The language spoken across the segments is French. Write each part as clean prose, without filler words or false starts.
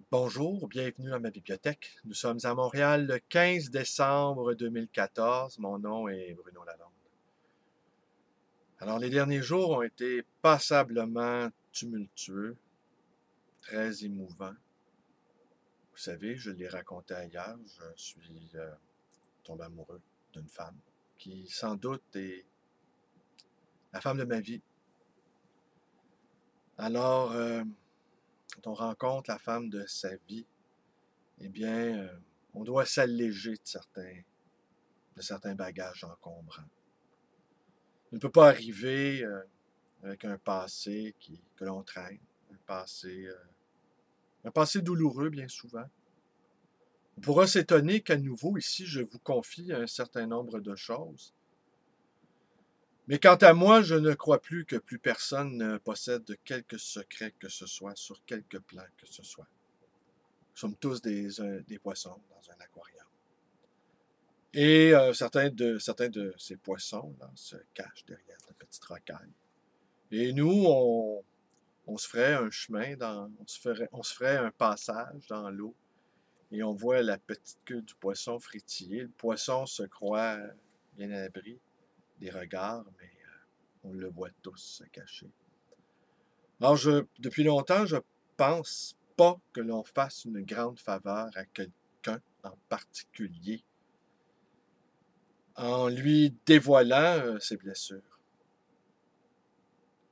Bonjour, bienvenue à ma bibliothèque. Nous sommes à Montréal le 15 décembre 2014. Mon nom est Bruno Lalonde. Alors, les derniers jours ont été passablement tumultueux, très émouvants. Vous savez, je l'ai raconté ailleurs, je suis tombé amoureux d'une femme qui, sans doute, est la femme de ma vie. Alors, quand on rencontre la femme de sa vie, eh bien, on doit s'alléger de certains bagages encombrants. On ne peut pas arriver avec un passé que l'on traîne, un passé douloureux bien souvent. On pourra s'étonner qu'à nouveau ici, je vous confie un certain nombre de choses. Mais quant à moi, je ne crois plus que plus personne ne possède quelque secret que ce soit, sur quelque plan que ce soit. Nous sommes tous des poissons dans un aquarium. Et certains de ces poissons-là se cachent derrière de petites rocailles. Et nous, on se ferait un chemin, on se ferait un passage dans l'eau et on voit la petite queue du poisson frétiller. Le poisson se croit bien à l'abri des regards, mais on le voit tous se cacher. Alors, depuis longtemps, je pense pas que l'on fasse une grande faveur à quelqu'un en particulier en lui dévoilant ses blessures.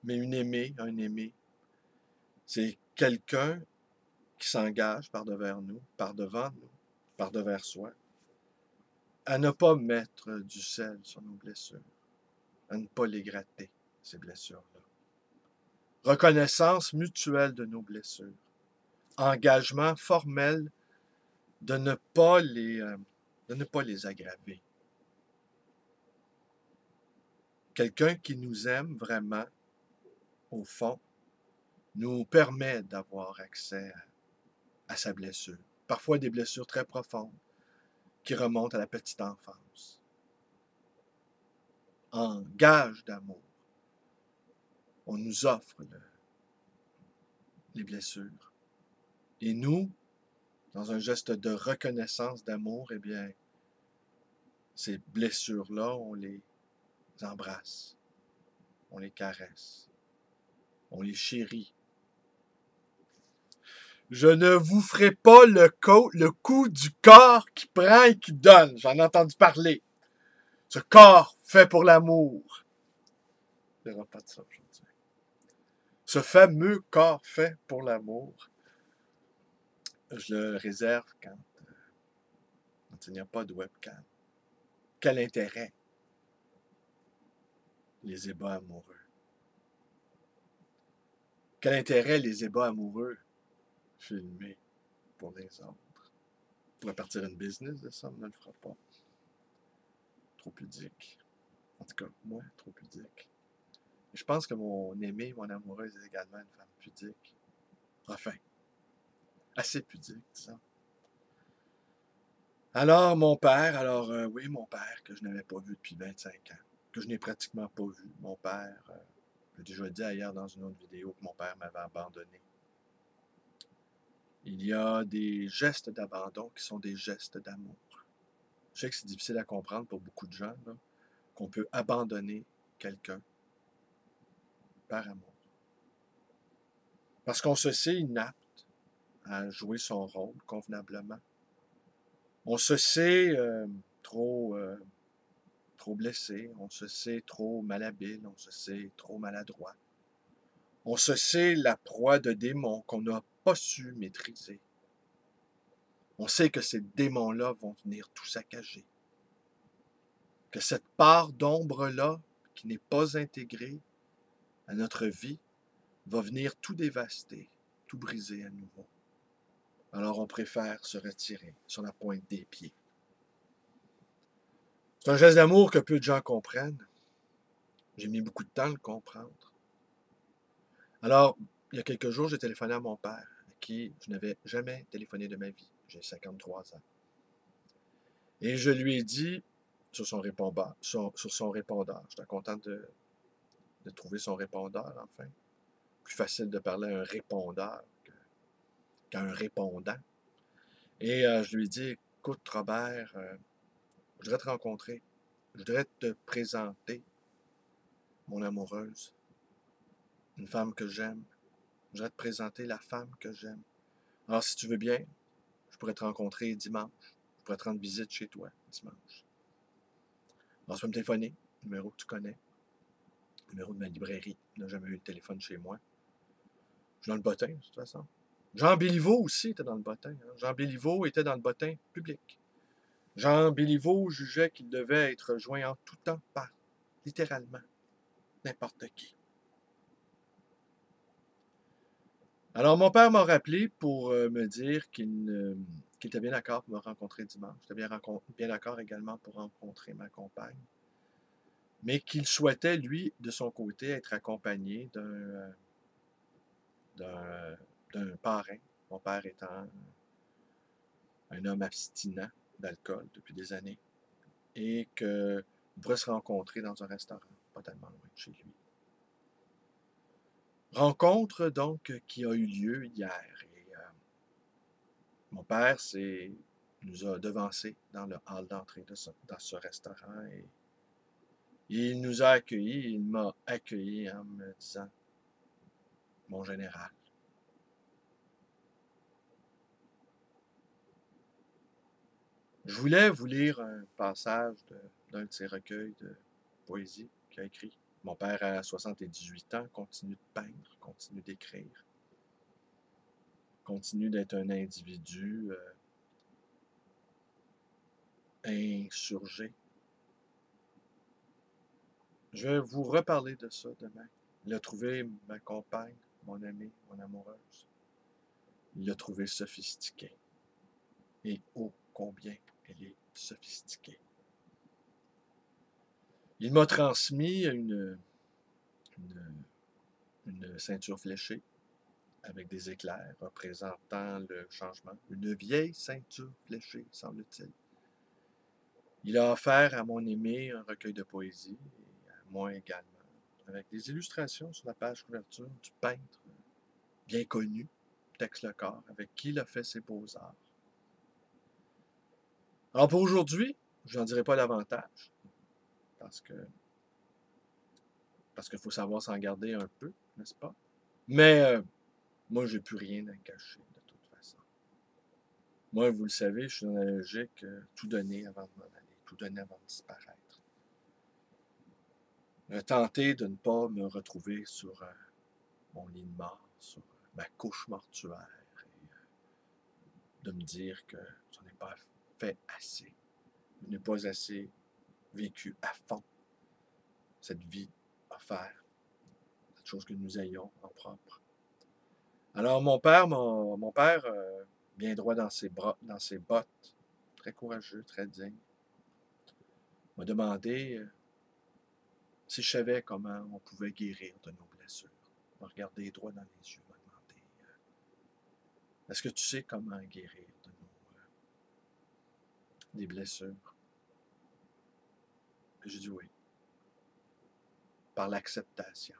Mais un aimé, c'est quelqu'un qui s'engage par devant nous, par devers soi, à ne pas mettre du sel sur nos blessures, à ne pas les gratter, ces blessures-là. Reconnaissance mutuelle de nos blessures. Engagement formel de ne pas les aggraver. Quelqu'un qui nous aime vraiment, au fond, nous permet d'avoir accès à sa blessure. Parfois des blessures très profondes qui remontent à la petite enfance. En gage d'amour, on nous offre les blessures. Et nous, dans un geste de reconnaissance d'amour, eh bien, ces blessures-là, on les embrasse, on les caresse, on les chérit. Je ne vous ferai pas le coup du corps qui prend et qui donne. J'en ai entendu parler. Ce corps fait pour l'amour. Il n'y aura pas de ça aujourd'hui. Ce fameux corps fait pour l'amour, je le réserve quand il n'y a pas de webcam. Quel intérêt? Les ébats amoureux. Quel intérêt les ébats amoureux filmés pour les autres? On pourrait partir une business de ça, on ne le fera pas. Trop pudique. En tout cas, moi, trop pudique. Et je pense que mon aimé, mon amoureuse est également une femme pudique. Enfin, assez pudique, disons. Alors, mon père, oui, mon père, que je n'avais pas vu depuis 25 ans, que je n'ai pratiquement pas vu. Mon père, j'ai déjà dit ailleurs dans une autre vidéo que mon père m'avait abandonné. Il y a des gestes d'abandon qui sont des gestes d'amour. Je sais que c'est difficile à comprendre pour beaucoup de gens, là, qu'on peut abandonner quelqu'un par amour. Parce qu'on se sait inapte à jouer son rôle convenablement. On se sait trop blessé, on se sait trop malhabile, on se sait trop maladroit. On se sait la proie de démons qu'on n'a pas su maîtriser. On sait que ces démons-là vont venir tout saccager. Que cette part d'ombre-là, qui n'est pas intégrée à notre vie, va venir tout dévaster, tout briser à nouveau. Alors on préfère se retirer sur la pointe des pieds. C'est un geste d'amour que peu de gens comprennent. J'ai mis beaucoup de temps à le comprendre. Alors, il y a quelques jours, j'ai téléphoné à mon père, à qui je n'avais jamais téléphoné de ma vie. J'ai 53 ans. Et je lui ai dit, sur son répondeur, j'étais content de trouver son répondeur, enfin. Plus facile de parler à un répondeur un répondant. Et je lui ai dit, écoute, Robert, je voudrais te rencontrer. Je voudrais te présenter mon amoureuse, une femme que j'aime. Je voudrais te présenter la femme que j'aime. Alors, si tu veux bien, je pourrais te rencontrer dimanche. Je pourrais te rendre visite chez toi dimanche. Alors, tu peux me téléphoner, numéro que tu connais, numéro de ma librairie. Tu n'as jamais eu de téléphone chez moi. Je suis dans le bottin, de toute façon. Jean Béliveau aussi était dans le bottin. Hein. Jean Béliveau était dans le bottin public. Jean Béliveau jugeait qu'il devait être joint en tout temps par, littéralement, n'importe qui. Alors, mon père m'a rappelé pour me dire qu'il était bien d'accord pour me rencontrer dimanche. Il était bien d'accord également pour rencontrer ma compagne. Mais qu'il souhaitait, lui, de son côté, être accompagné d'un parrain. Mon père étant un homme abstinent d'alcool depuis des années. Et qu'on pourrait se rencontrer dans un restaurant, pas tellement loin de chez lui. Rencontre, donc, qui a eu lieu hier. Et mon père nous a devancés dans le hall d'entrée dans ce restaurant. Et il nous a accueillis, il m'a accueilli en me disant, mon général. Je voulais vous lire un passage d'un de ses recueils de poésie qu'il a écrit. Mon père, à 78 ans, continue de peindre, continue d'écrire, continue d'être un individu insurgé. Je vais vous reparler de ça demain. Il a trouvé ma compagne, mon amie, mon amoureuse. Il l'a trouvée sophistiquée. Et oh, combien elle est sophistiquée. Il m'a transmis une ceinture fléchée avec des éclairs représentant le changement. Une vieille ceinture fléchée, semble-t-il. Il a offert à mon aimé un recueil de poésie, et à moi également, avec des illustrations sur la page couverture du peintre bien connu, Tex Lecor, avec qui il a fait ses beaux-arts. Alors pour aujourd'hui, je n'en dirai pas davantage, parce qu'il faut savoir s'en garder un peu, n'est-ce pas? Mais moi, j'ai plus rien à cacher, de toute façon. Moi, vous le savez, je suis dans la logique tout donner avant de m'en aller, tout donner avant de disparaître. Tenter de ne pas me retrouver sur mon lit de mort, sur ma couche mortuaire, et de me dire que je n'en ai pas fait assez. Je n'ai pas assez vécu à fond cette vie à faire, cette chose que nous ayons en propre. Alors mon père bien droit dans ses bottes, très courageux, très digne, m'a demandé si je savais comment on pouvait guérir de nos blessures. Il m'a regardé droit dans les yeux, m'a demandé est-ce que tu sais comment guérir de des blessures? J'ai dit oui. Par l'acceptation.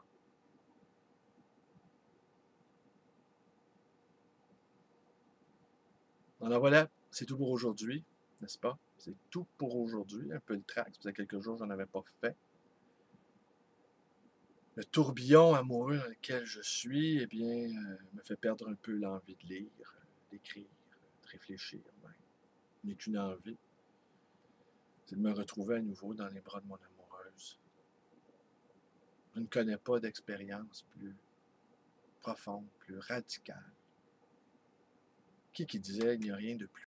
Alors voilà, c'est tout pour aujourd'hui, n'est-ce pas? C'est tout pour aujourd'hui. Un peu de trac, ça faisait quelques jours que je n'en avais pas fait. Le tourbillon amoureux dans lequel je suis, eh bien, me fait perdre un peu l'envie de lire, d'écrire, de réfléchir même. Il n'est qu'une envie, c'est de me retrouver à nouveau dans les bras de mon amoureuse. Je ne connais pas d'expérience plus profonde, plus radicale. Qui disait il n'y a rien de plus